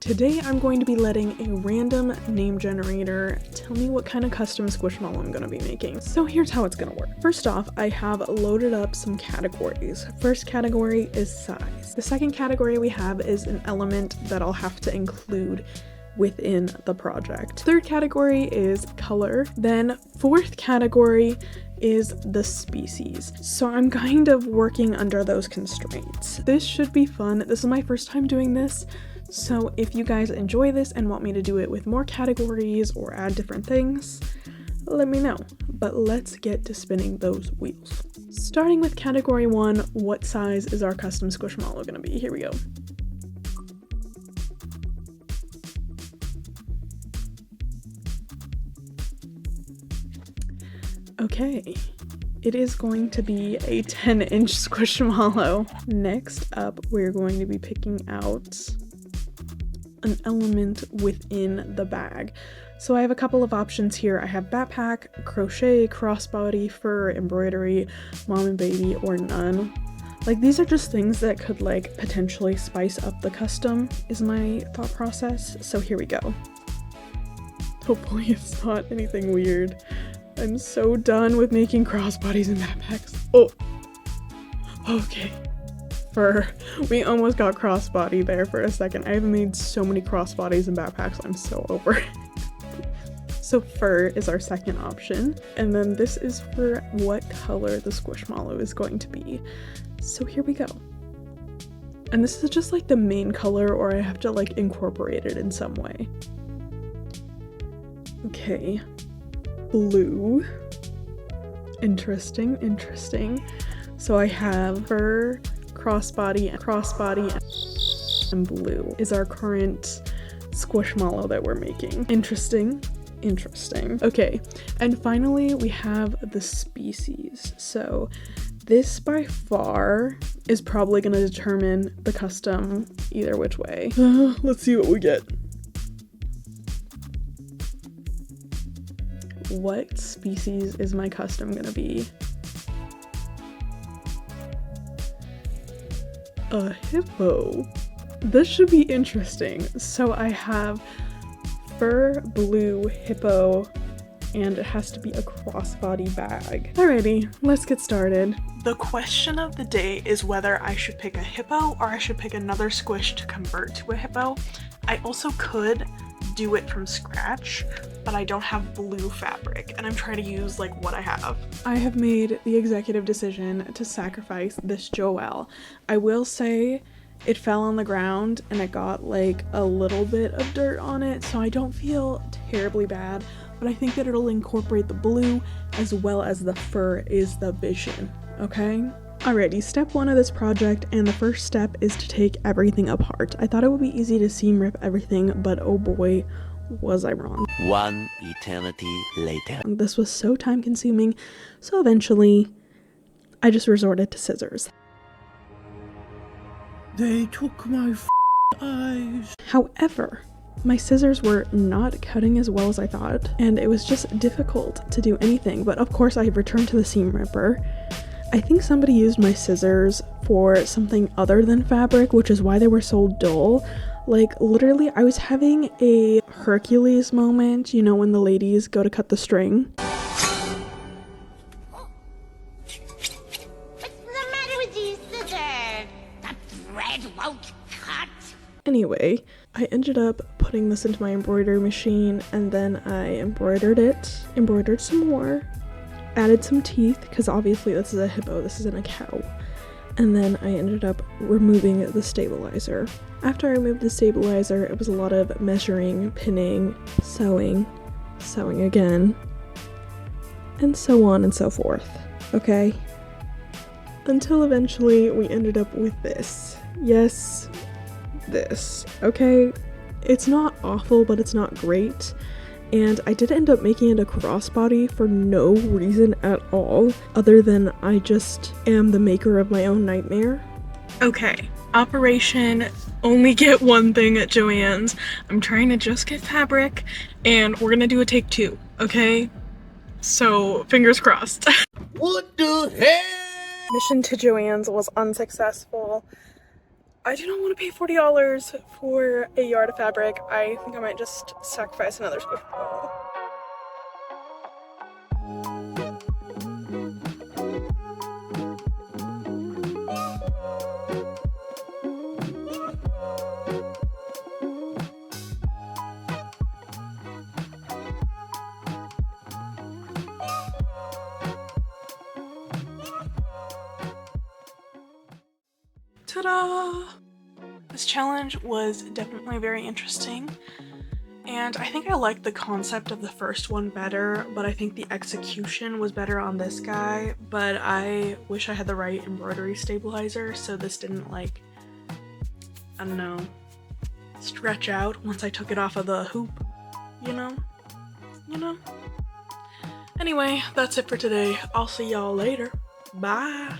Today I'm going to be letting a random name generator tell me what kind of custom Squishmallow I'm going to be making. So here's how it's going to work. First off, I have loaded up some categories. First category is size. The second category we have is an element that I'll have to include within the project. Third category is color. Then fourth category is the species. So I'm kind of working under those constraints. This should be fun. This is my first time doing this. So if you guys enjoy this and want me to do it with more categories or add different things, let me know. But let's get to spinning those wheels. Starting with category 1, what size is our custom Squishmallow gonna be? Here we go. Okay, it is going to be a 10-inch Squishmallow. Next up, we're going to be picking out an element within the bag. So I have a couple of options here. I have backpack, crochet, crossbody, fur, embroidery, mom and baby, or none. Like, these are just things that could like potentially spice up the custom is my thought process. So here we go. Hopefully it's not anything weird. I'm so done with making crossbodies and backpacks. Oh, okay. Fur. We almost got crossbody there for a second. I have made so many crossbodies and backpacks. I'm so over it. So fur is our second option. And then this is for what color the Squishmallow is going to be. So here we go. And this is just like the main color, or I have to like incorporate it in some way. Okay. Blue. Interesting. So I have fur, crossbody, and blue is our current Squishmallow that we're making. Interesting. Okay, and finally we have the species. So this by far is probably going to determine the custom either which way. Let's see what we get. What species is my custom gonna be? A hippo. This should be interesting. So I have fur, blue, hippo, and it has to be a crossbody bag. Alrighty, let's get started. The question of the day is whether I should pick a hippo or I should pick another squish to convert to a hippo. I also could do it from scratch, but I don't have blue fabric and I'm trying to use like what I have. I have made the executive decision to sacrifice this Joelle. I will say it fell on the ground and it got like a little bit of dirt on it, so I don't feel terribly bad, but I think that it'll incorporate the blue as well as the fur is the vision, okay? Alrighty, step 1 of this project, and the first step is to take everything apart. I thought it would be easy to seam rip everything, but oh boy, was I wrong. One eternity later. This was so time consuming, so eventually I just resorted to scissors. They took my eyes. However, my scissors were not cutting as well as I thought, and it was just difficult to do anything, but of course I returned to the seam ripper. I think somebody used my scissors for something other than fabric, which is why they were so dull. Like, literally, I was having a Hercules moment, you know, when the ladies go to cut the string. What's the matter with these scissors? The thread won't cut. Anyway, I ended up putting this into my embroidery machine, and then I embroidered some more, added some teeth, because obviously this is a hippo, this isn't a cow. And then I ended up removing the stabilizer. After I removed the stabilizer, it was a lot of measuring, pinning, sewing again, and so on and so forth, okay? Until eventually we ended up with this. Yes, this, okay? It's not awful, but it's not great. And I did end up making it a crossbody for no reason at all, other than I just am the maker of my own nightmare. Okay, Operation Only Get One Thing at Joann's. I'm trying to just get fabric, and we're gonna do a take 2, okay? So, fingers crossed. What the hell? Mission to Joann's was unsuccessful. I do not want to pay $40 for a yard of fabric. I think I might just sacrifice another Squishmallow. Ta-da! This challenge was definitely very interesting, and I think I liked the concept of the first one better, but I think the execution was better on this guy, but I wish I had the right embroidery stabilizer so this didn't, like, I don't know, stretch out once I took it off of the hoop, you know? Anyway, that's it for today. I'll see y'all later. Bye!